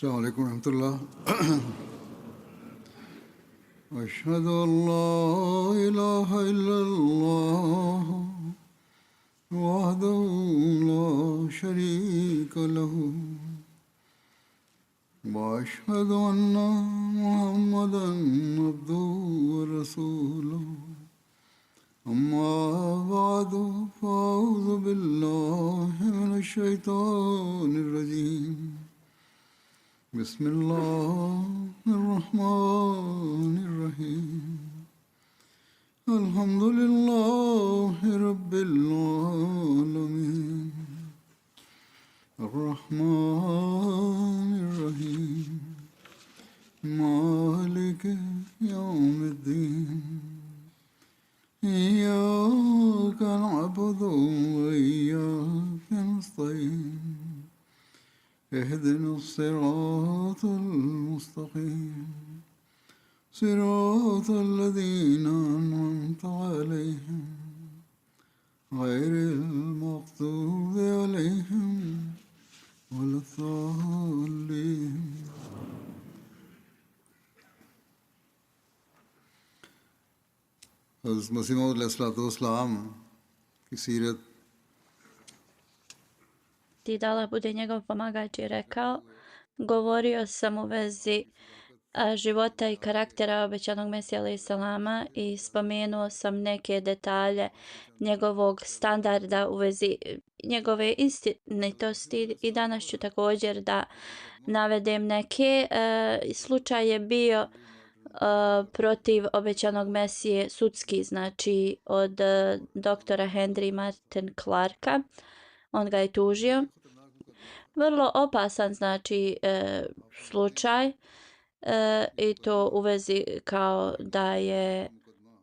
السلام عليكم ورحمة الله. أشهد أن لا إله إلا الله وحده لا شريك له وأشهد أن محمدا عبده ورسوله أما بعد فأعوذ بالله من الشيطان الرجيم بسم الله الرحمن الرحيم الحمد لله رب العالمين الرحمن الرحيم مالك يوم الدين إياك نعبد وإياك نستعين اهدنا الصراط المستقيم صراط الذين أنعمت عليهم غير المغضوب عليهم ولا الضالين. حضرت مسیح موعود علیہ الصلوۃ والسلام کی Seerat Ti da Allah bude njegov pomagač je rekao, govorio sam u vezi života i karaktera obećanog Mesija alejhi selama i spomenuo sam neke detalje njegovog standarda u vezi njegove istinitosti i danas ću također da navedem neke. Slučaj je bio protiv obećanog Mesije sudski, znači od doktora Henry Martin Clarka. On ga je tužio. Vrlo opasan, znači, slučaj i to u vezi kao da je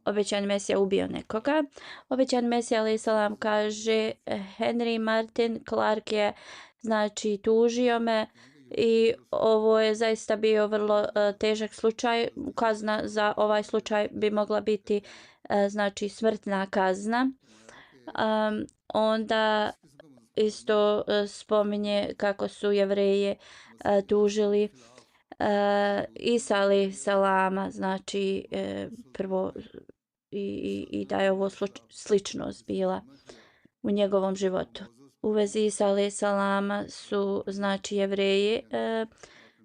obećani Mesija ubio nekoga. Obećani Mesija alejhi selam kaže, Henry Martin Clark je, znači, tužio me i ovo je zaista bio vrlo težak slučaj. Kazna za ovaj slučaj bi mogla biti, znači, smrtna kazna. Onda isto spominje kako su Jevreje tužili Isa alejhi selama, znači prvo i da je ovo sličnost bila u njegovom životu. U vezi Isa alejhi selama su, znači, Jevreji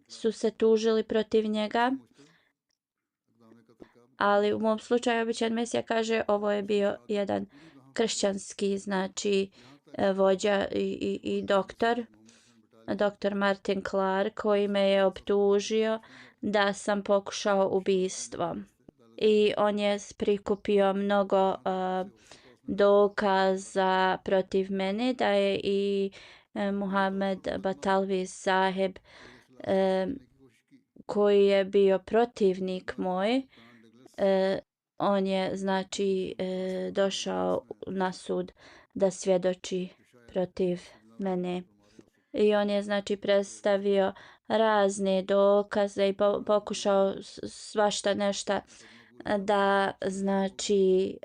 su se tužili protiv njega, ali u mom slučaju obećani Mesija kaže ovo je bio jedan kršćanski, znači, vođa i doktor Martin Clark, koji me je optužio da sam pokušao ubistvo. I on je prikupio mnogo dokaza protiv mene, da je i Muhammed Batalvi saheb, koji je bio protivnik moj, on je, znači, došao na sud da svjedoči protiv mene. I on je, znači, predstavio razne dokaze i pokušao svašta nešto da, znači,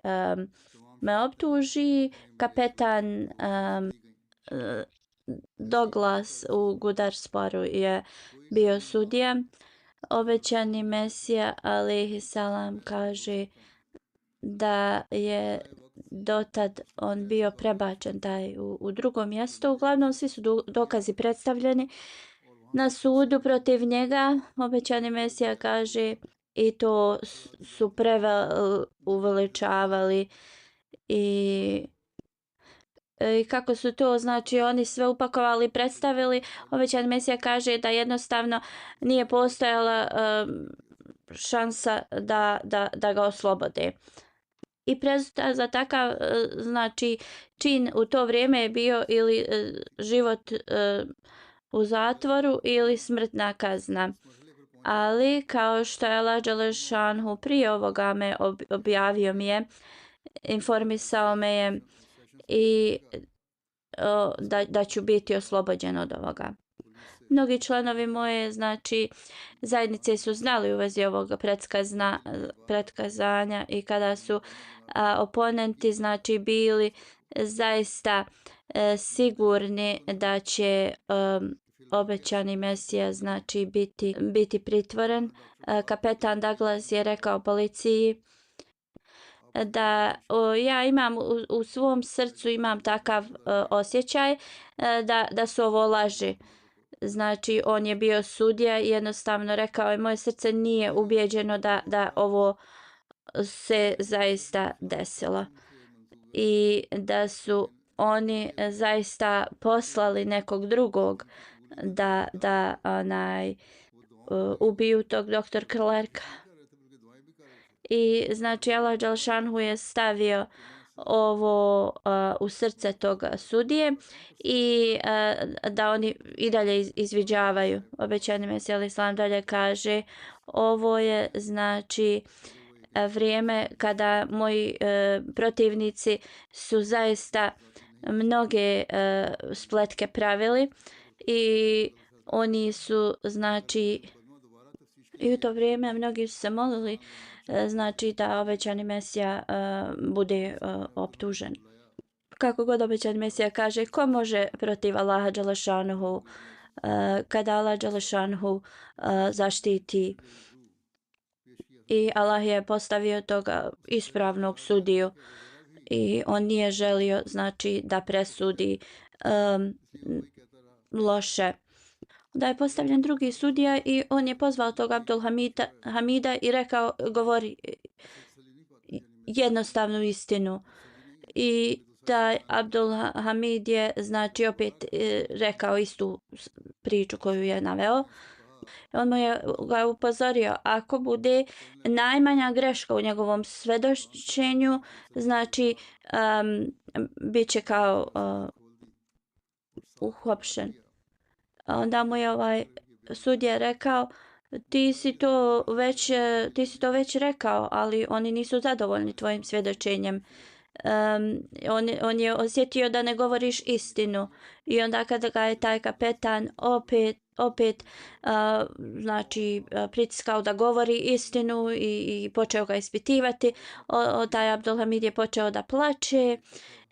me optuži. Kapetan Douglas u Gudarsporu je bio sudija. Obećani Mesija alejhi selam kaže da je dotad on bio prebačen u drugo mjesto. Uglavnom svi su dokazi predstavljeni na sudu protiv njega. Obećani Mesija kaže i to su uveličavali i kako su to, znači, oni sve upakovali i predstavili. Obećani Mesija kaže da jednostavno nije postojala šansa da ga oslobode. I presuda za takav, znači, čin u to vrijeme je bio ili život u zatvoru ili smrtna kazna. Ali kao što je Allah dželešanhu prije ovoga me objavio mi je, informisao me je i da ću biti oslobođen od ovoga. Mnogi članovi moje, znači, zajednice su znali u vezi ovog pretkazanja i kada su oponenti, znači, bili zaista sigurni da će obećani Mesija znači biti pritvoren. Kapetan Douglas je rekao policiji da ja imam u svom srcu imam takav osjećaj da su ovo laži. Znači on je bio sudija i jednostavno rekao je moje srce nije ubijeđeno da ovo se zaista desilo i da su oni zaista poslali nekog drugog da ubiju tog dr. Clarka. I znači Allah Đelšanhu je stavio ovo u srce toga sudije i da oni i dalje izviđavaju. Obećani Mesija alejhi selam dalje kaže ovo je znači vrijeme kada moji protivnici su zaista mnoge spletke pravili i oni su znači i u to vrijeme mnogi su se molili znači da obećani Mesija bude optužen. Kako god obećani Mesija kaže, ko može protiv Allaha Đelešanuhu kada Allah Đelešanuhu zaštiti i Allah je postavio toga ispravnog sudiju i on nije želio znači da presudi loše. Da je postavljen drugi sudija i on je pozvao tog Abdul Hamida i rekao govori jednostavnu istinu. I taj Abdul Hamid je znači opet rekao istu priču koju je naveo. On mu je ga upozorio ako bude najmanja greška u njegovom svedočenju znači bit će kao uhopšen. Onda mu je sudija rekao ti si to već rekao, ali oni nisu zadovoljni tvojim svjedočenjem. On je osjetio da ne govoriš istinu i onda kada ga je taj kapetan opet znači pritiskao da govori istinu i počeo ga ispitivati, taj Abdul Hamid je počeo da plače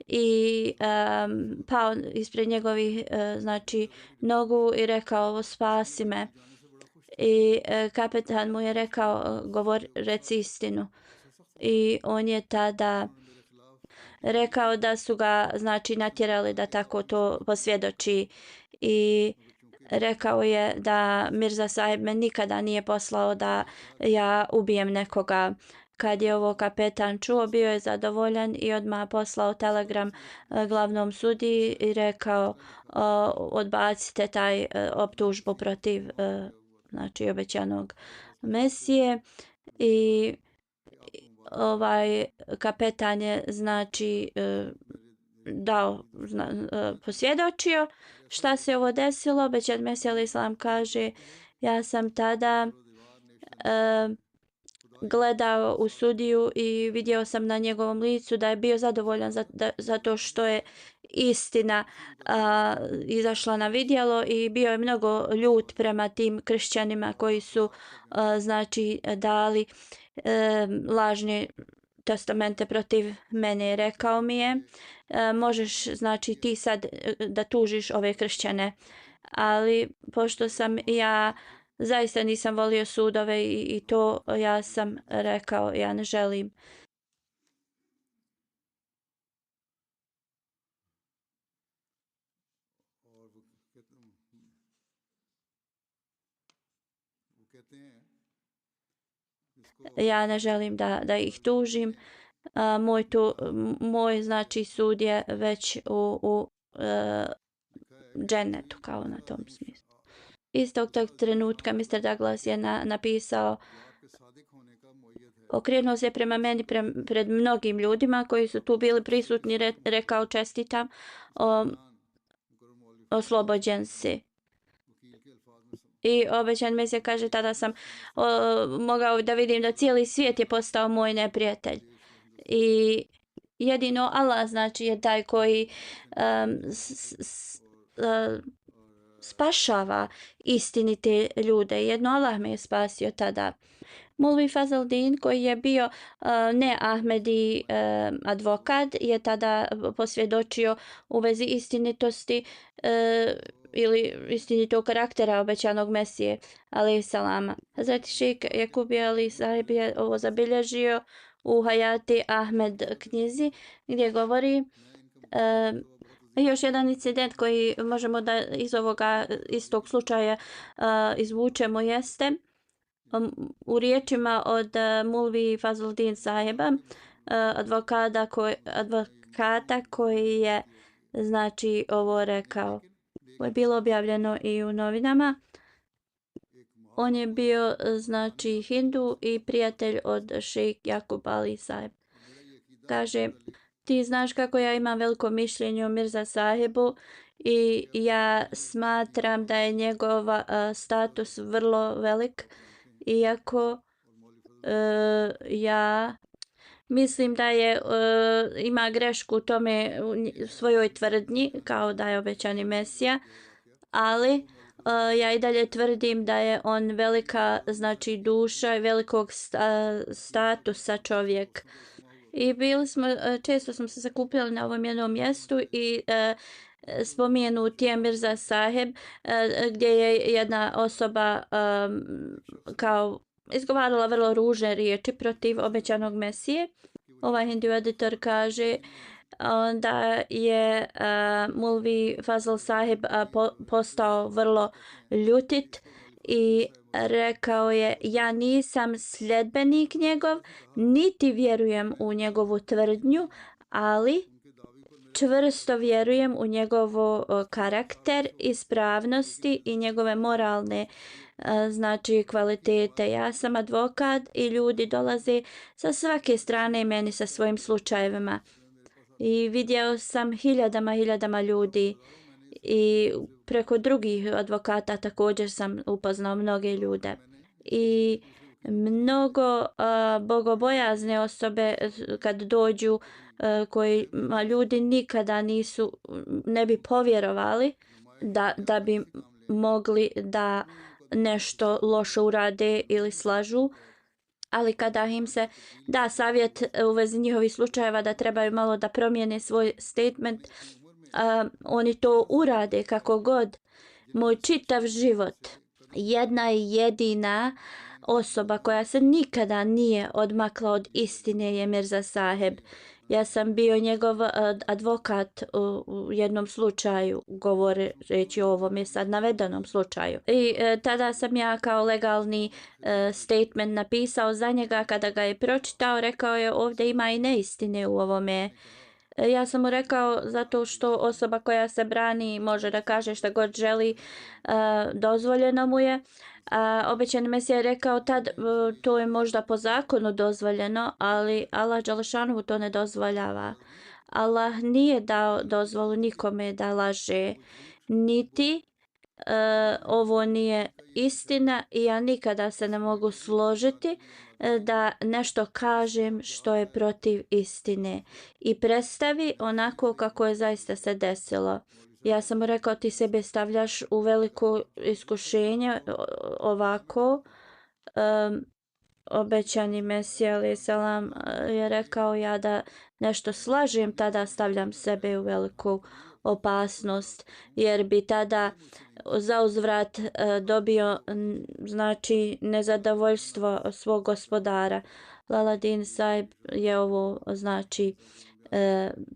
i pao ispred njegovih znači nogu i rekao spasi me. I kapetan mu je rekao reci istinu. I on je tada rekao da su ga znači natjerali da tako to posvjedoči i rekao je da Mirza Sahib me nikada nije poslao da ja ubijem nekoga. Kad je ovo kapetan čuo, bio je zadovoljan i odmah poslao telegram glavnom sudiji i rekao odbacite taj optužbu protiv znači obećanog Mesije. I kapetan je znači posvjedočio šta se ovo desilo. Obećan Mesija alejhi selam kaže ja sam tada gledao u sudiju i vidio sam na njegovom licu da je bio zadovoljan zato što je istina izašla na vidjelo i bio je mnogo ljut prema tim kršćanima koji su znači dali lažne testamente protiv mene. Rekao mi je možeš znači ti sad da tužiš ove kršćane, ali pošto sam ja zaista nisam volio sudove i to ja sam rekao ja ne želim. Ja ne želim da ih tužim. Moj znači sud je već u džennetu kao na tom smislu. Istog tog trenutka Mr. Douglas je napisao okrenuo se prema meni pred mnogim ljudima koji su tu bili prisutni, rekao čestitam, oslobođen si. I obećan Mesija kaže tada sam mogao da vidim da cijeli svijet je postao moj neprijatelj. I jedino Allah znači je taj koji spašava istinite ljude. Jedno Allah me je spasio tada. Mulvi Fazldin koji je bio ne Ahmedi advokat je tada posvjedočio u vezi istinitosti ili istinitog karaktera obećanog Mesije, alejhi salama. Hazreti Šejk Jakubi Ali Sahib je ovo zabilježio u Hayati Ahmed knjizi gdje govori još jedan incident koji možemo da iz ovoga istog slučaja izvučemo jeste u riječima od Mulvi Fazluddin Saheba, advokata koji je znači ovo rekao. Ovo je bilo objavljeno i u novinama. On je bio znači Hindu i prijatelj od Šejk Jakub Ali Saheb. Kaže, ti znaš kako ja imam veliko mišljenje o Mirza Sahibu i ja smatram da je njegov status vrlo velik, iako ja mislim da je ima grešku u tome u svojoj tvrdnji kao da je obećani Mesija, ali ja i dalje tvrdim da je on velika znači duša i velikog statusa čovjek. I često smo se sakupljali na ovom jednom mjestu i spomenut je Mirza Saheb gdje je jedna osoba kao izgovarala vrlo ružne riječi protiv obećanog Mesije. Ovaj hindu editor kaže da je Mulvi Fazl Sahib postao vrlo ljutit i rekao je, ja nisam sljedbenik njegov, niti vjerujem u njegovu tvrdnju, ali čvrsto vjerujem u njegov karakter, ispravnosti i njegove moralne znači kvalitete. Ja sam advokat i ljudi dolaze sa svake strane meni sa svojim slučajevima. I vidio sam hiljadama ljudi i preko drugih advokata također sam upoznao mnoge ljude. I mnogo bogobojazne osobe kad dođu koji ljudi nikada ne bi povjerovali da bi mogli da nešto loše urade ili slažu, ali kada im se da savjet u vezi njihovih slučajeva da trebaju malo da promijene svoj statement, oni to urade kako god. Moj čitav život, jedna i jedina osoba koja se nikada nije odmakla od istine je Mirza Saheb. Ja sam bio njegov advokat u jednom slučaju, govoreći o ovom je sad navedenom slučaju. I tada sam ja kao legalni statement napisao za njega. Kada ga je pročitao, rekao je, ovdje ima i neistine u ovome. Ja sam mu rekao, zato što osoba koja se brani može da kaže šta god želi, dozvoljeno mu je. Obećani Mesija je rekao tad, to je možda po zakonu dozvoljeno, ali Allah dželešanu to ne dozvoljava. Allah nije dao dozvolu nikome da laže, niti ovo nije istina i ja nikada se ne mogu složiti da nešto kažem što je protiv istine i predstavi onako kako je zaista se desilo. Ja sam mu rekao, ti sebe stavljaš u veliko iskušenje ovako. Obećani Mesija alejhi selam je rekao, ja da nešto slažem, tada stavljam sebe u veliku opasnost, jer bi tada zauzvrat dobio znači nezadovoljstvo svog gospodara. Laladin Sahib je ovo znači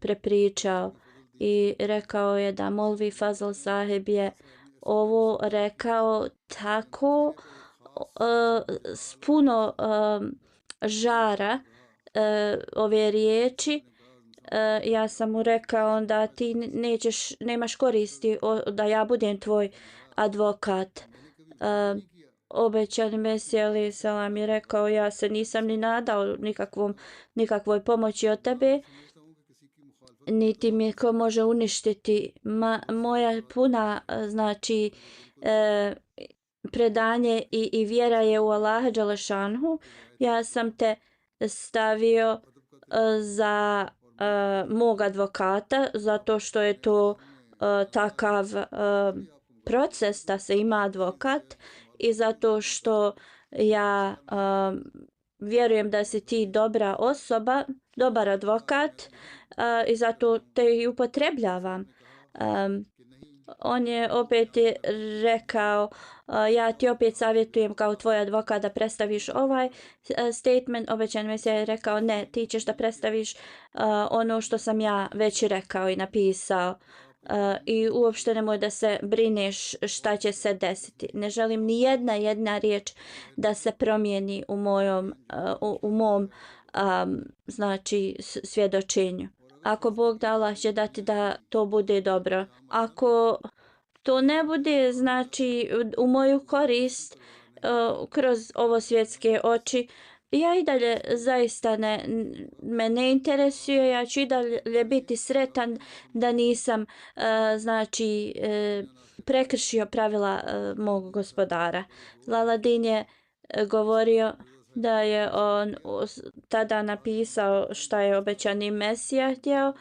prepričao i rekao je da Molvi Fazl Sahib je ovo rekao tako s puno žara ove riječi. Ja sam mu rekao da ti nemaš koristi da ja budem tvoj advokat. Obećani Mesija alejhi selam je rekao, ja se nisam ni nadao nikakvoj pomoći od tebe, niti mi ko može uništiti moja puna znači predanje i vjera je u Allaha dželešanhu. Ja sam te stavio za mog advokata zato što je to takav proces da se ima advokat i zato što ja vjerujem da si ti dobra osoba, dobar advokat i zato te i upotrebljavam. on je opet rekao ja ti opet savjetujem kao tvoj advokat da predstaviš ovaj statement. Obećani Mesija je rekao ne, ti ćeš da predstaviš ono što sam ja već rekao i napisao. I uopšte nemoj da se brineš šta će se desiti. Ne želim ni jedna riječ da se promijeni u mom znači svjedočenju. Ako Bog da, Allah će dati da to bude dobro. Ako to ne bude znači u moju korist kroz ovo svjetske oči, ja i dalje zaista me ne interesuje, ja ću i dalje biti sretan da nisam znači prekršio pravila mog gospodara. Laladin je govorio da je on tada napisao šta je obećani Mesija htio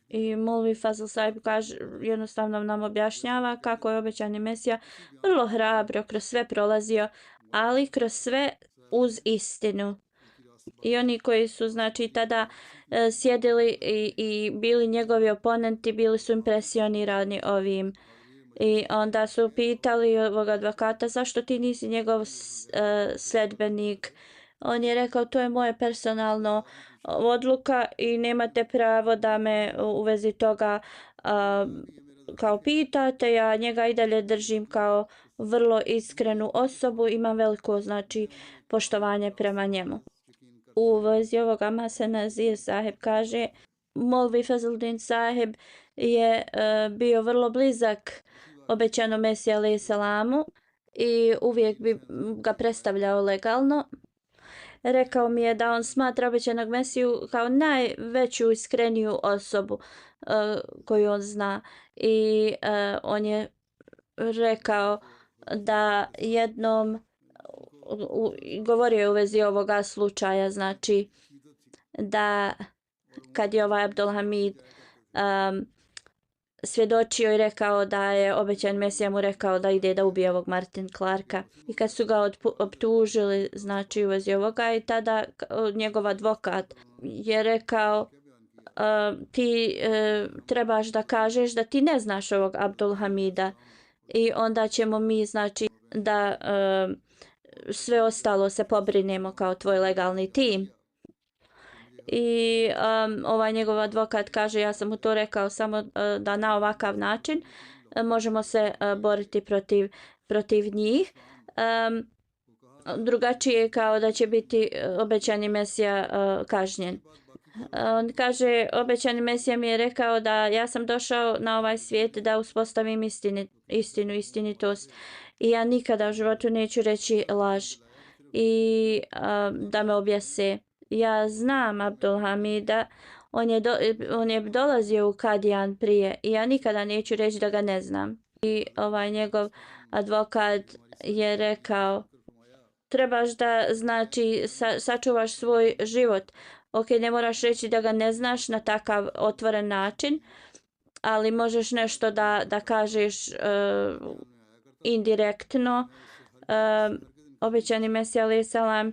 i Molvi Fazl Saib kaže, jednostavno nam objašnjava kako je obećani Mesija vrlo hrabro kroz sve prolazio, ali kroz sve uz istinu. I oni koji su znači tada sjedili i bili njegovi oponenti, bili su impresionirani ovim. I onda su pitali ovog advokata zašto ti nisi njegov sledbenik. On je rekao to je moje personalno odluka i nemate pravo da me u vezi toga kao pitate. Ja njega i dalje držim kao vrlo iskrenu osobu, imam veliko znači poštovanje prema njemu. U vezi ovoga Masen Nazir Saheb kaže Molvi Fazldin Saheb je bio vrlo blizak obećanom Mesiji alejhi salamu i uvijek bi ga predstavljao legalno. Rekao mi je da on smatra obećanog Mesiju kao najveću iskreniju osobu koju on zna i on je rekao da jednom govorio je u vezi ovoga slučaja, znači da kad je ovaj Abdulhamid svjedočio i rekao da je obećan Mesija mu rekao da ide da ubije ovog Martin Clarka. I kad su ga optužili znači u vezi ovoga i tada njegov advokat je rekao ti trebaš da kažeš da ti ne znaš ovog Abdulhamida i onda ćemo mi znači da sve ostalo se pobrinemo kao tvoj legalni tim. I ovaj njegov advokat kaže ja sam mu to rekao samo da na ovakav način možemo se boriti protiv njih. Drugačije kao da će biti obećani Mesija kažnjen. On kaže obećani Mesija mi je rekao da ja sam došao na ovaj svijet da uspostavim istinu, istinitost i ja nikada u životu neću reći laž i da me objase. Ja znam Abdulhamida, on je dolazio u Kadijan prije i ja nikada neću reći da ga ne znam. I ovaj njegov advokat je rekao trebaš da znači sačuvaš svoj život. Ok, ne moraš reći da ga ne znaš na takav otvoren način, ali možeš nešto da kažeš indirektno. Obećani Mesija alejhi salam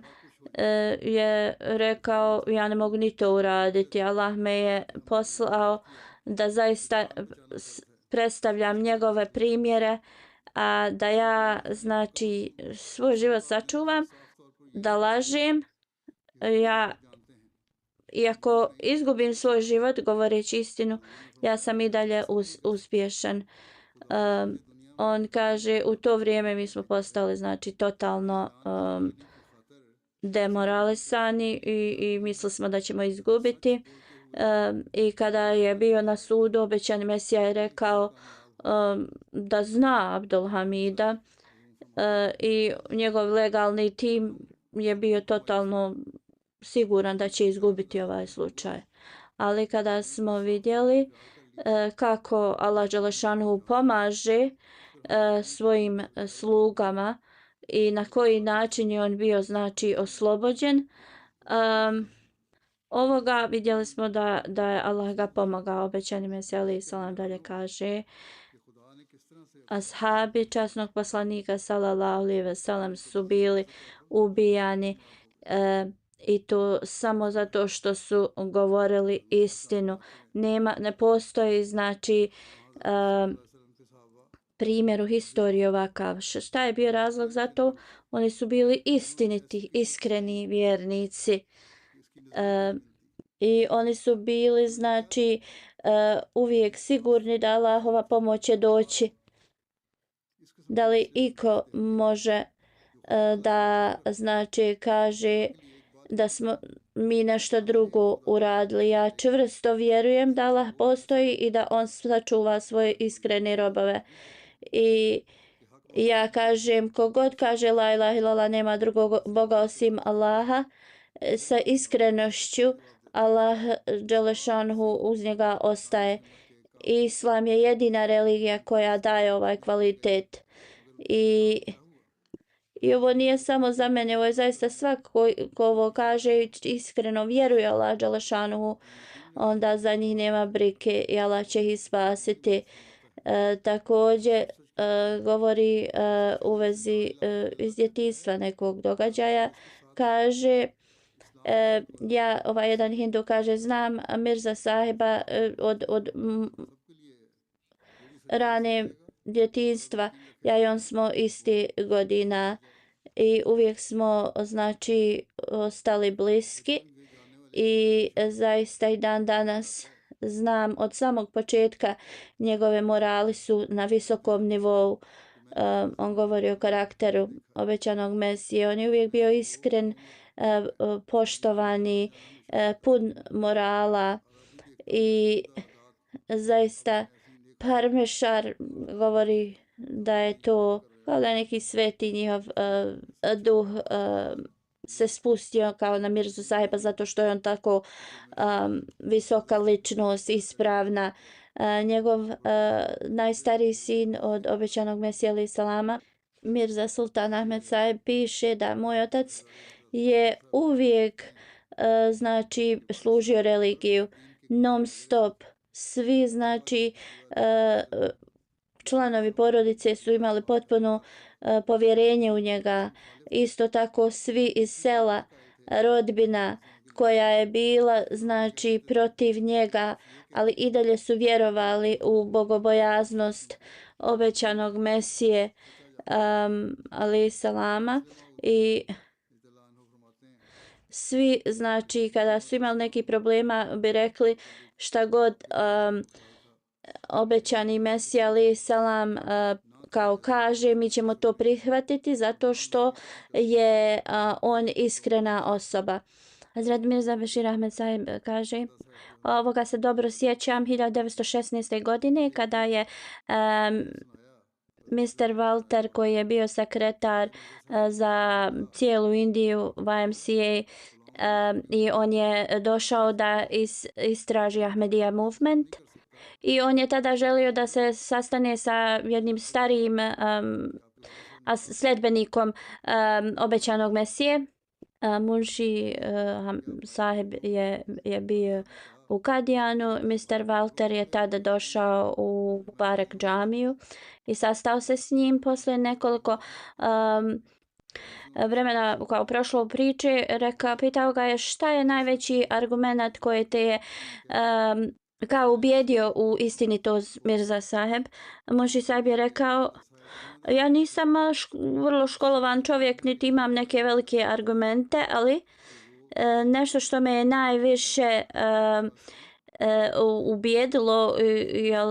je rekao ja ne mogu ni to uraditi. Allah me je poslao da zaista predstavljam njegove primjere, a da ja znači svoj život sačuvam, da lažem. Ja iako izgubim svoj život govoreći istinu, ja sam i dalje uspješan. On kaže u to vrijeme mi smo postali znači totalno demoralisani i mislili smo da ćemo izgubiti. I kada je bio na sudu, obećani Mesija je rekao da zna Abdulhamida i njegov legalni tim je bio totalno siguran da će izgubiti ovaj slučaj. Ali kada smo vidjeli kako Allah dželešanu pomaže svojim slugama i na koji način je on bio znači oslobođen, ovoga vidjeli smo da je Allah ga pomagao. Obećani Mesija alejhi salam dalje kaže ashabi časnog poslanika sallallahu alejhi ve sellem su bili ubijani i to samo zato što su govorili istinu. Ne postoji znači primjer u historiji ovakav. Šta je bio razlog za to? Oni su bili istiniti, iskreni vjernici. I oni su bili, znači, uvijek sigurni da Allahova pomoć će doći. Da li iko može da, znači, kaže da smo mi nešto drugo uradili? Ja čvrsto vjerujem da Allah postoji i da on sačuva svoje iskrene robove. I ja kažem, kogod kaže la ilaha illallah, nema drugog Boga osim Allaha, sa iskrenošću Allah dželešanhu uz njega ostaje. Islam je jedina religija koja daje ovaj kvalitet. I ovo nije samo za mene, ovo je zaista svako ko ovo kaže i iskreno vjeruje Allah dželešanhu, onda za njih nema brige i Allah će ih spasiti. Također govori u vezi iz djetinjstva nekog događaja, kaže jedan hindu kaže, znam Mirza sahiba od rane djetinjstva, ja i on smo isti godina i uvijek smo, znači, ostali bliski i zaista i dan danas znam od samog početka njegove morali su na visokom nivou. On govori o karakteru obećanog Mesije. On je uvijek bio iskren, poštovani, pun morala i zaista Parmešar govori da je to kao da je neki sveti njihov duh se spustio kao na Mirzu sahiba zato što je on tako visoka ličnost, ispravna. Njegov najstariji sin od obećanog Mesija alejhi salama, Mirza Sultan Ahmed sahib, piše da moj otac je uvijek znači služio religiju non stop. Svi, znači, članovi porodice su imali potpuno povjerenje u njega. Isto tako svi iz sela, rodbina koja je bila, znači, protiv njega, ali i dalje su vjerovali u bogobojaznost obećanog Mesije alejhi salama. I svi, znači, kada su imali neki problema bi rekli šta god obećani Mesija alejhi salam kao kaže, mi ćemo to prihvatiti zato što je on iskrena osoba. Hazrat Mirza Bešir Ahmed sahib kaže, ovoga se dobro sjećam 1916. godine kada je Mr. Walter, koji je bio sekretar za cijelu Indiju YMCA, i on je došao da istraži Ahmadija movement i on je tada želio da se sastane sa jednim starijim sljedbenikom obećanog Mesije. Munši sahib je bio u Kadijanu. Mr. Walter je tada došao u Barak džamiju i sastao se s njim. Posle nekoliko vremena kao prošlo u priči, pitao ga je šta je najveći argument koji te je kao ubijedio u istinitost Mirza sahib. Munši sahib je rekao, ja nisam vrlo školovan čovjek, niti imam neke velike argumente, ali nešto što me je najviše ubijedilo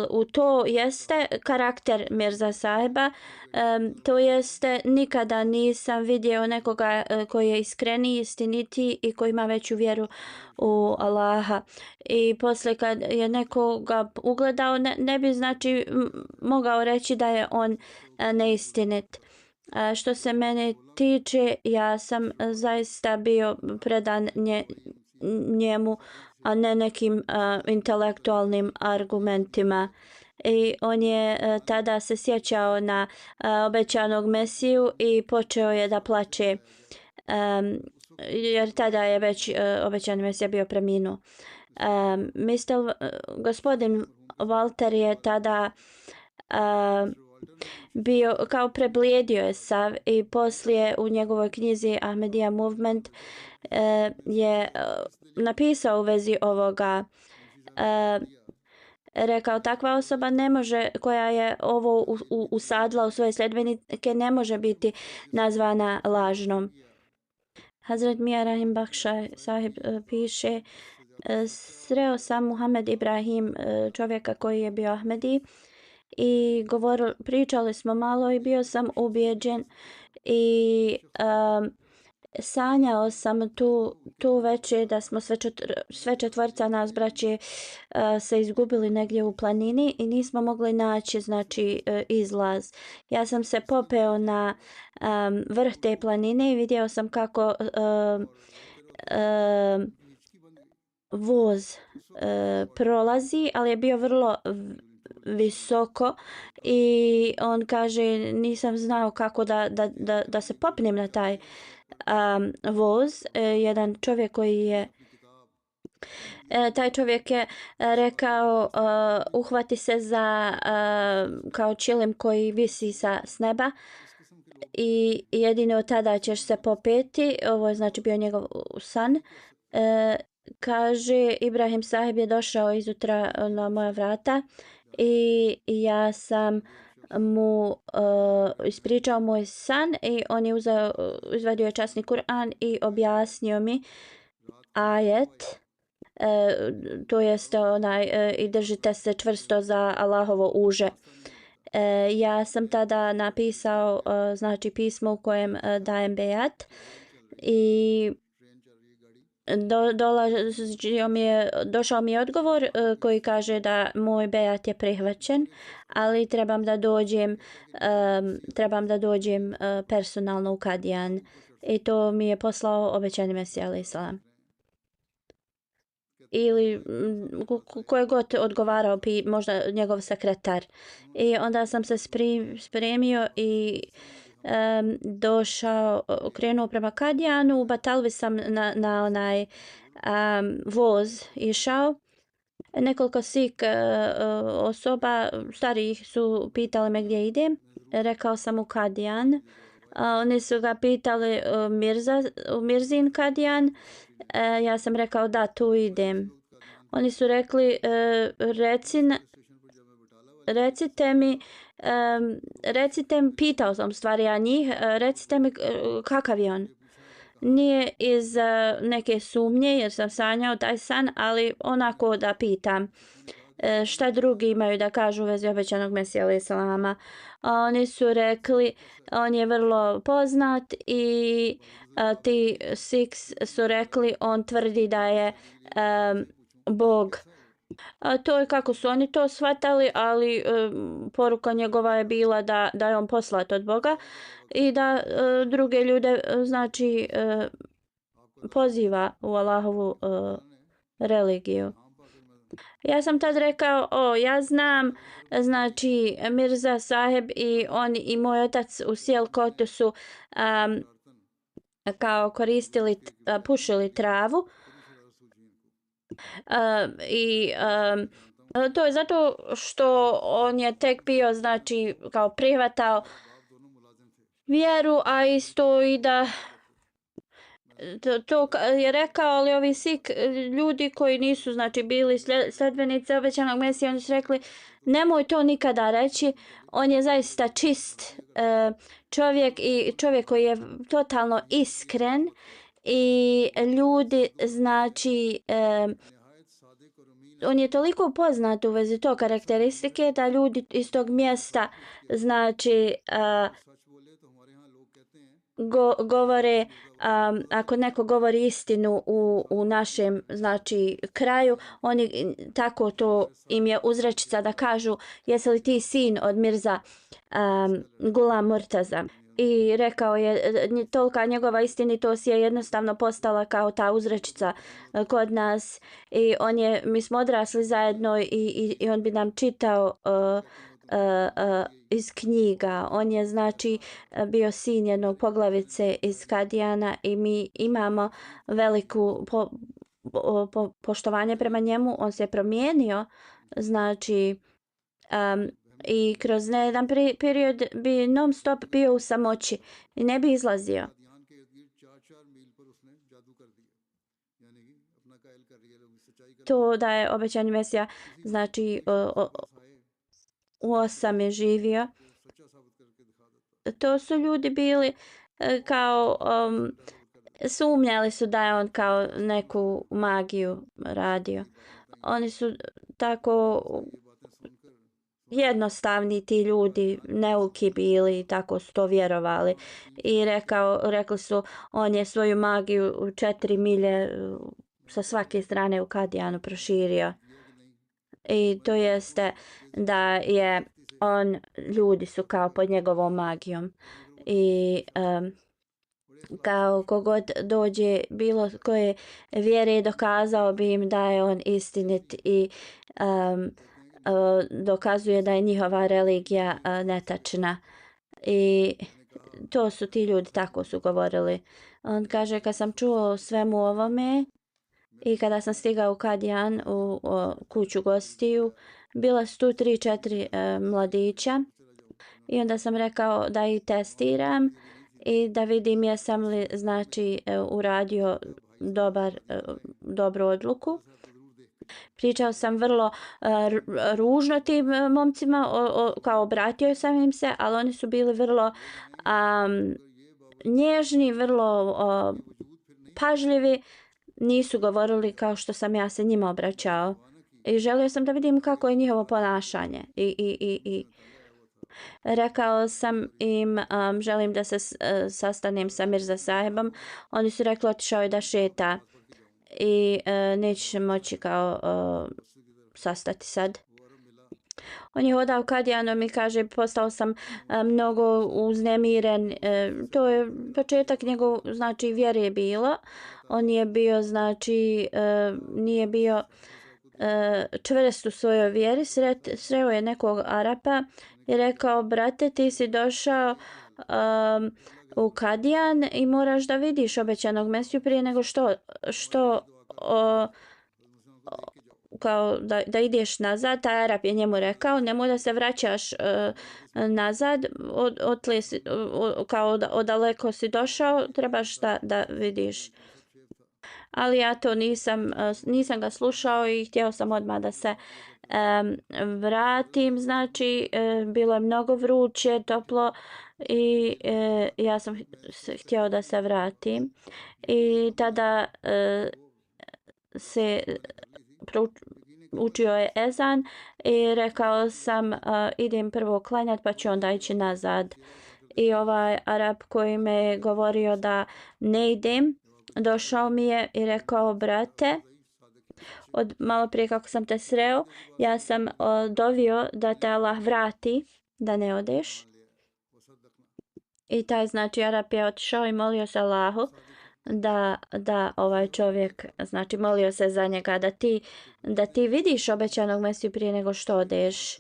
u to jeste karakter Mirza sahiba. To jeste, nikada nisam vidio nekoga koji je iskreniji, istinitiji i koji ima veću vjeru u Allaha. I posle kad je nekoga ugledao, ne bi, znači, mogao reći da je on neistinit. Što se mene tiče, ja sam zaista bio predan njemu, a ne nekim intelektualnim argumentima. I on je tada se sjećao na obećanog Mesiju i počeo je da plače, jer tada je već obećani Mesija bio preminuo. Gospodin Walter je tada bio kao preblijedio je sav i poslije u njegovoj knjizi Ahmadija Movement je napisao u vezi ovoga. rekao takva osoba ne može, koja je ovo usadila u svoje sljedbenike, ne može biti nazvana lažnom. Hazret Mia Rahim Bakhša sahib piše: sreo sam Muhammed Ibrahim, čovjeka koji je bio Ahmedi, i pričali smo malo i bio sam ubijeđen i sanjao sam tu večer da smo sve četvorca nas braće se izgubili negdje u planini i nismo mogli naći znači izlaz. Ja sam se popeo na vrh te planine i vidio sam kako voz prolazi, ali je bio vrlo visoko i on kaže nisam znao kako da se popnem na taj voz. Jedan čovjek koji je taj čovjek je rekao uhvati se za kao čilim koji visi s neba i jedino od tada ćeš se popeti. Ovo je znači bio njegov san. Kaže, Ibrahim sahib je došao izutra na moja vrata i ja sam mu ispričao moj san i on je izvadio časni Kur'an i objasnio mi ajet, to jest i držite se čvrsto za Allahovo uže. Ja sam tada napisao znači pismo u kojem dajem bejat i došao mi je odgovor koji kaže da moj bejat je prihvaćen, ali trebam da dođem personalno u Kadijan i to mi je poslao obećani Mesija alejhi selam. Ili koje god odgovarao, možda njegov sekretar. I onda sam se spremio i krenuo prema Kadijanu. U Batalvi sam na onaj voz išao. Nekoliko Sikh osoba starijih su pitali me gdje idem. Rekao sam u Kadijan. Oni su ga pitali Mirzin Kadijan. Ja sam rekao da, tu idem. Oni su rekli recite mi, pitao sam stvari ja njih, recite mi kakav je on. Nije iz neke sumnje jer sam sanjao taj san, ali onako da pitam šta drugi imaju da kažu u vezi obećanog Mesija alejhi selama. Oni su rekli on je vrlo poznat i ti Sikhs su rekli on tvrdi da je Bog. To je kako su oni to shvatali, ali poruka njegova je bila da je on poslat od Boga i da druge ljude znači poziva u Allahovu religiju. Ja sam tad rekao, ja znam, znači Mirza sahib i on i moj otac u Sijalkotu su kao pušili travu. I to je zato što on je tek bio znači kao prihvatao vjeru, a isto i da to je rekao, ali ovi Sikh ljudi koji nisu znači bili sljedbenici obećanog Mesija, oni su rekli nemoj to nikada reći, on je zaista čist čovjek i čovjek koji je totalno iskren i ljudi znači on je toliko poznat u vezi tog karakteristike da ljudi iz tog mjesta znači govore ako neko govori istinu u našem znači kraju, oni tako to im je uzrečica da kažu jesi li ti sin od Mirza Ghulam Murtaza. I rekao je tolika njegova istinitost je jednostavno postala kao ta uzrečica kod nas i mi smo odrasli zajedno i on bi nam čitao iz knjiga. On je znači bio sin jednog poglavice iz Kadijana i mi imamo veliku poštovanje prema njemu. On se promijenio znači i kroz jedan period bi non stop bio u samoći i ne bi izlazio. to da je obećani Mesija, znači u 8 je živio. To su ljudi bili kao sumnjali su da je on kao neku magiju radio. Oni su tako jednostavni ti ljudi, neuki bili i tako su to vjerovali. I rekli su on je svoju magiju u 4 milje sa svake strane u Kadijanu proširio. I to jeste da je on, ljudi su kao pod njegovom magijom. I kao kogod dođe bilo koje vjere dokazao bi im da je on istinit i dokazuje da je njihova religija netačna. I to su ti ljudi, tako su govorili. On kaže, kad sam čuo svemu ovome i kada sam stigao u Kadijan u kuću gostiju, bila su tu 3-4 mladića i onda sam rekao da ih testiram i da vidim jesam li znači uradio dobru odluku. Pričao sam vrlo ružno tim momcima, kao obratio sam im se, ali oni su bili vrlo nježni, vrlo pažljivi, nisu govorili kao što sam ja se njima obraćao. I želio sam da vidim kako je njihovo ponašanje. I rekao sam im, želim da se sastanem sa Mirza sahibom. Oni su rekli, otišao je da šeta i neće moći kao sastati sad. On je hodao Kadijanom i kaže, postao sam mnogo uznemiren. To je početak njegov, znači, vjere je bilo. On je bio, znači, nije bio čvrst u svojoj vjeri. Sreo je nekog Arapa i rekao, brate, ti si došao u Kadijan i moraš da vidiš obećanog Mesiju prije nego što kao da ideš nazad. Taj Arap je njemu rekao, nemoj da se vraćaš nazad, kao odaleko si došao, trebaš da vidiš. Ali ja to nisam ga slušao i htio sam odmah da se vratim. Znači, bilo je mnogo vruće, toplo i ja sam htio da se vratim. I tada se učio je ezan i rekao sam idem prvo klanjati pa ću onda ići nazad. I ovaj Arap koji me je govorio da ne idem, došao mi je i rekao, brate, od malo prije kako sam te sreo, ja sam dovio da te Allah vrati, da ne odeš. I taj znači Arap je otišao i molio se Allahu da ovaj čovjek, znači molio se za njega da ti vidiš obećanog Mesiju prije nego što odeš.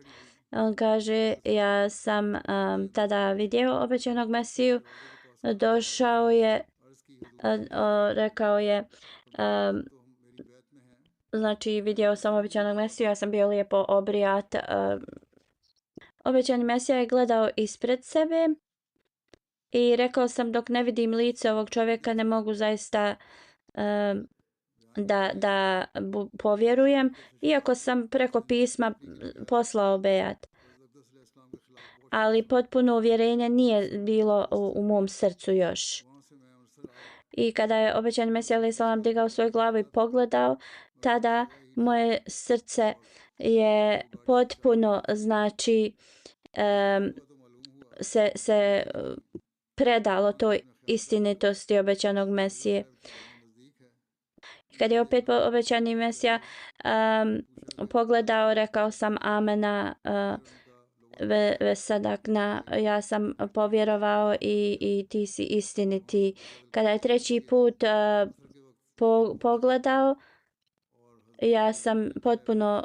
On kaže, ja sam tada vidio obećanog Mesiju, došao je, rekao je, znači vidio sam obećanog Mesiju, ja sam bio lijepo obrijat. Obećani Mesija je gledao ispred sebe i rekao sam, dok ne vidim lice ovog čovjeka ne mogu zaista da povjerujem, iako sam preko pisma poslao bejat. Ali potpuno uvjerenje nije bilo u mom srcu još. I kada je obećani Mesija alejhi selam digao svoju glavu i pogledao, tada moje srce je potpuno, znači, se predalo toj istinitosti obećanog Mesije. Kad je opet obećani Mesija pogledao, rekao sam amena ve sadakna, ja sam povjerovao i ti si istiniti. Kada je treći put pogledao, ja sam potpuno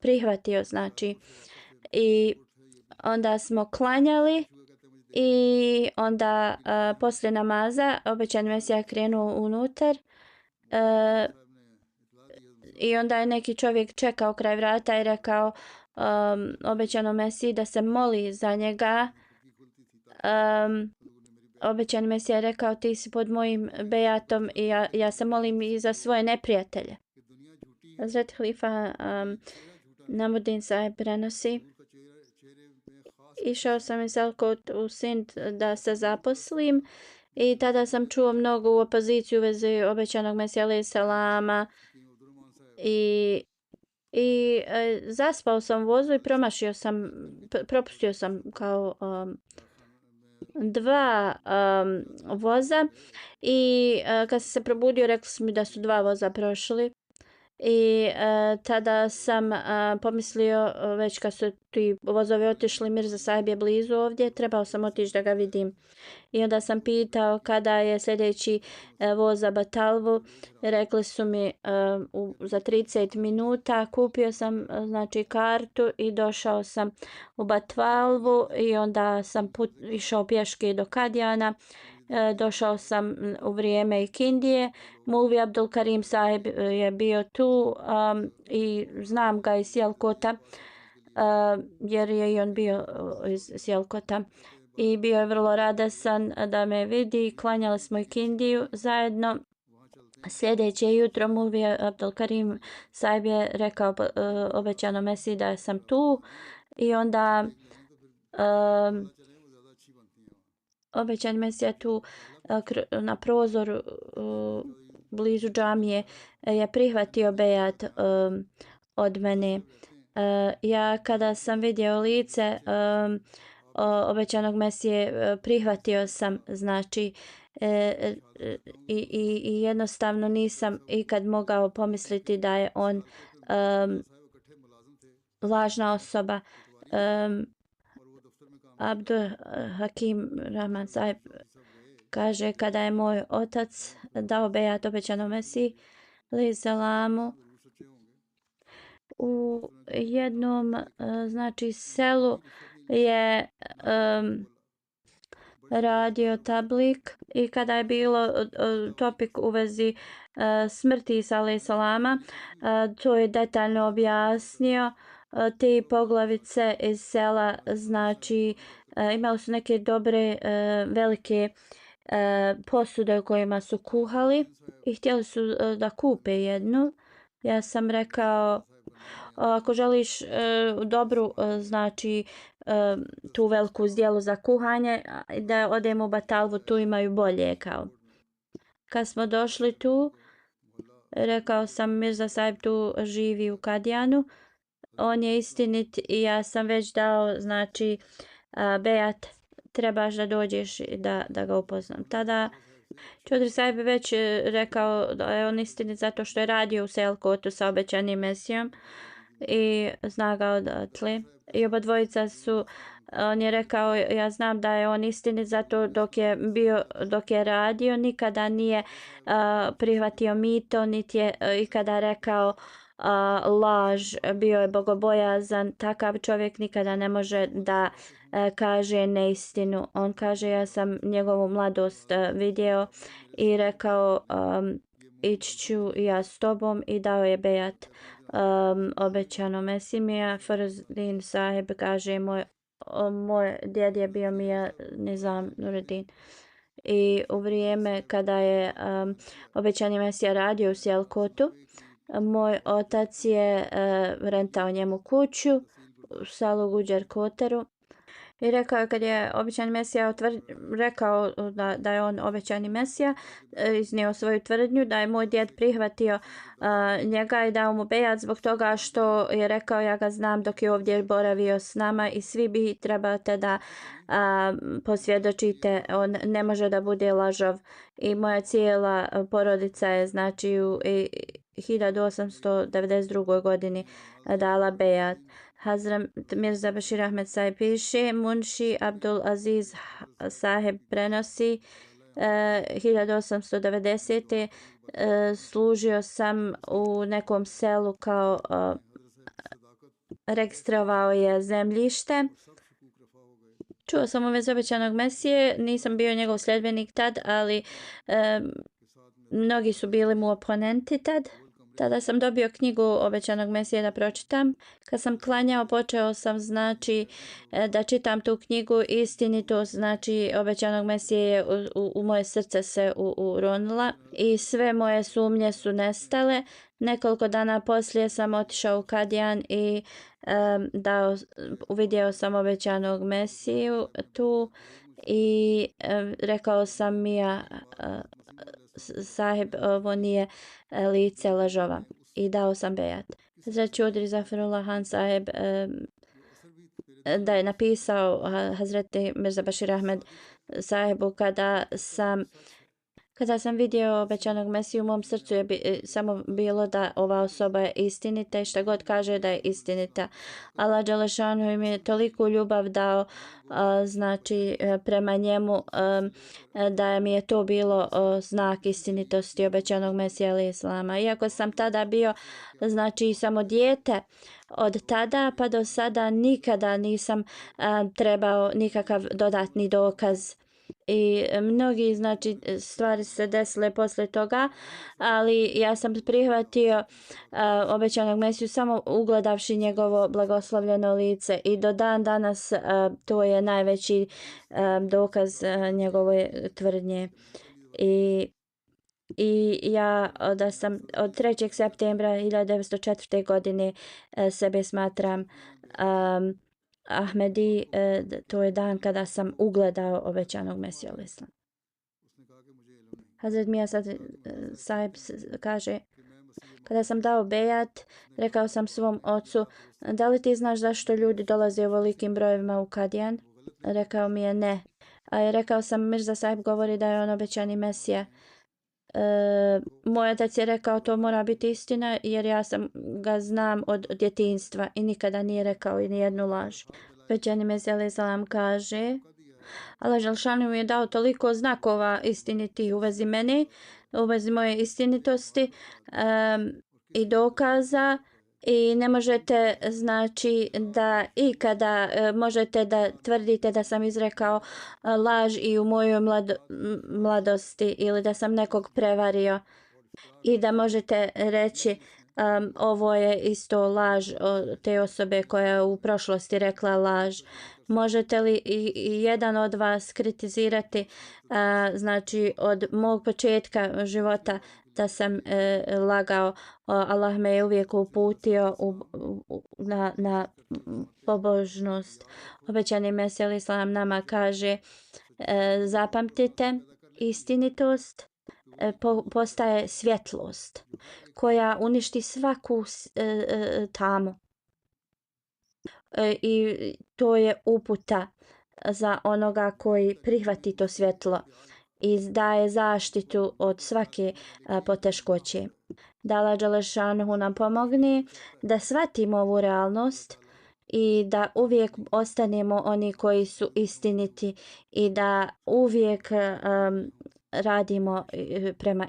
prihvatio, znači, i onda smo klanjali i onda poslije namaza obećani Mesija krenuo unutar i onda je neki čovjek čekao kraj vrata i rekao obećanom Mesiji da se moli za njega. Obećani Mesija je rekao, ti si pod mojim bejatom i ja se molim i za svoje neprijatelje. Hazret Halifa Namuddin Sahib prenosi. Išao sam iz Elkot u Sind da se zaposlim i tada sam čuo mnogo u opoziciju u vezi obećanog Mesija alejhi selama i zaspao sam u vozu i propustio sam kao dva voza i kad sam se probudio rekli su mi da su dva voza prošli i tada sam pomislio već kad su ti vozovi otišli, Mirza Sahib je blizu ovdje, trebao sam otići da ga vidim. I onda sam pitao kada je sljedeći voz za Batalvu. Rekli su mi za 30 minuta. Kupio sam znači kartu i došao sam u Batalvu i onda sam išao pješke do Kadijana. Došao sam u vrijeme Ikindije. Mulvi Abdul Karim Sahib je bio tu i znam ga iz Sijalkota jer je i on bio iz Sijalkota. I bio je vrlo radosan da me vidi. Klanjali smo Ikindiju zajedno. Sljedeće jutro Mulvi Abdul Karim Sahib je rekao obećano Mesiji da sam tu i onda obećan Mesija tu na prozoru blizu džamije je prihvatio bejat od mene. Ja kada sam vidio lice obećanog Mesije prihvatio sam znači i jednostavno nisam ikad mogao pomisliti da je on lažna osoba. Abdul Hakim Rahman Sahib kaže kada je moj otac dao bejat obećanom Mesiji alejhi selamu u jednom znači selu je radio tablik i kada je bilo topik u vezi smrti Isa alejhi selama to je detaljno objasnio. Te poglavice iz sela znači imali su neke dobre velike posude u kojima su kuhali i htjeli su da kupe jednu. Ja sam rekao ako želiš dobru znači tu veliku zdjelu za kuhanje da odemo u Batalvu, tu imaju bolje kao. Kad smo došli tu rekao sam Mirza Sahib tu živi u Kadijanu. On je istinit i ja sam već dao znači bejat, trebaš da dođeš da ga upoznam. Tada Čodri Sahib već rekao da je on istinit zato što je radio u Sijalkotu sa obećanim Mesijom i zna ga odatle. I oba dvojica su, on je rekao ja znam da je on istinit zato dok je radio nikada nije prihvatio mito niti je ikada rekao laž, bio je bogobojazan. Takav čovjek nikada ne može da kaže neistinu. On kaže ja sam njegovu mladost vidio i rekao ići ću ja s tobom i dao je bejat obećano Mesimija. Farazdin Sahib kaže moj djed je bio Mija Nizam Nureddin. I u vrijeme kada je obećani Mesija radio u Sijalkotu, moj otac je rentao njemu kuću u Salu Guđer Koteru i rekao kad je obećani Mesija rekao da je on obećani Mesija, iznio svoju tvrdnju da je moj djed prihvatio njega i dao mu bejat zbog toga što je rekao ja ga znam dok je ovdje boravio s nama i svi bi trebate da posvjedočite, on ne može da bude lažov i moja cijela porodica je znači u 1892. godini dala bejat. Hazrat Mirza Bashir Ahmed Sahib piše, Munši Abdul Aziz Sahib prenosi 1890. Služio sam u nekom selu kao registrovao je zemljište. Čuo sam u vezi obećanog Mesije, nisam bio njegov sljedbenik tad, ali mnogi su bili mu oponenti tad. Tada sam dobio knjigu Obećanog Mesije da pročitam. Kad sam klanjao, počeo sam znači da čitam tu knjigu. Istinito znači Obećanog Mesije je u moje srce se uronila i sve moje sumnje su nestale. Nekoliko dana poslije sam otišao u Kadijan i uvidio sam Obećanog Mesiju tu i rekao sam Mija sahib, ovo nije lice lažova, i dao sam bejat. Hazrat Čudri Zafirullah Han sahib da je napisao Hazreti Mirza Bashir Ahmed sahibu, kada sam vidio Obećanog Mesiju, u mom srcu je samo bilo da ova osoba je istinita i šta god kaže da je istinita. Allah Đelešanu im je toliku ljubav dao znači prema njemu da mi je to bilo znak istinitosti Obećanog Mesija alejhi selama. Iako sam tada bio znači samo dijete, od tada pa do sada nikada nisam trebao nikakav dodatni dokaz. I mnogi znači stvari se desile posle toga, ali ja sam prihvatio Obećanog Mesiju samo ugledavši njegovo blagoslovljeno lice i do dan danas to je najveći dokaz njegove tvrdnje. I ja da sam od 3. septembra 1904. godine sebe smatram Ahmedi, to je dan kada sam ugledao Obećanog Mesiju alejhi selam. Hazrat Mija sahib kaže, kada sam dao bejat, rekao sam svom ocu, da li ti znaš zašto ljudi dolaze u velikim brojevima u Kadijan? Rekao mi je ne. A rekao sam, Mirza sahib govori da je on obećani Mesija. Moj otac je rekao, to mora biti istina, jer ja ga znam od djetinjstva i nikada nije rekao ni jednu laž. Obećani Mesija alejhi selam kaže, Allah Đelešanu mi je dao toliko znakova istinitih u vezi mene, u vezi moje istinitosti i dokaza, i ne možete znači da ikada možete da tvrdite da sam izrekao laž i u mojoj mladosti ili da sam nekog prevario i da možete reći ovo je isto laž od te osobe koja je u prošlosti rekla laž. Možete li jedan od vas kritizirati znači od mog početka života da sam lagao? Allah me je uvijek uputio na pobožnost. Obećani Mesija alejhi selam nama kaže, zapamtite, istinitost postaje svjetlost koja uništi svaku tamu. I to je uputa za onoga koji prihvati to svjetlo i daje zaštitu od svake poteškoće. Da Allah Đelešanu nam pomogne da shvatimo ovu realnost i da uvijek ostanemo oni koji su istiniti i da uvijek radimo prema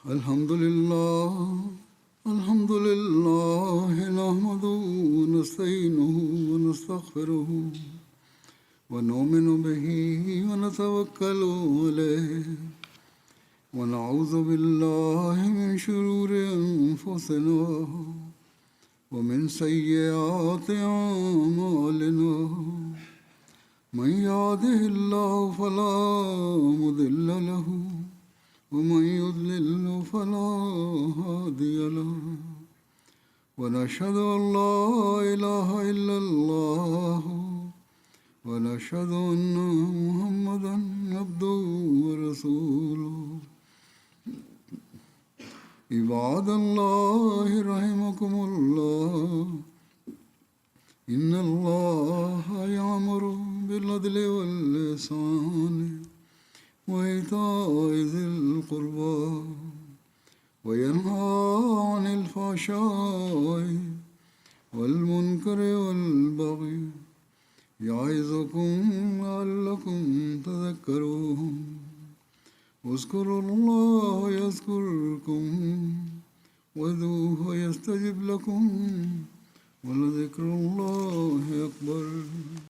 Alhamdulillah, alhamdulillah, nahmaduhu wa nasta'inuhu wa nastaghfiruhu wa nu'minu bihi wa natawakkalu alayhi wa na'udhu billahi min shururi anfusina wa min sayyiati a'malina. Man yahdihillahu fala mudilla lahu ومن يضلل فلا هادي له ونشهد أن لا إله إلا الله ونشهد أن محمدا عبده ورسوله. عباد الله رحمكم الله إن الله يأمر بالعدل والإحسان وإيتاء ذي القربى وينهى عن الفحشاء والمنكر والبغي يعظكم لعلكم تذكرون واذكروا الله يذكركم وادعوه يستجب لكم ولذكر الله أكبر.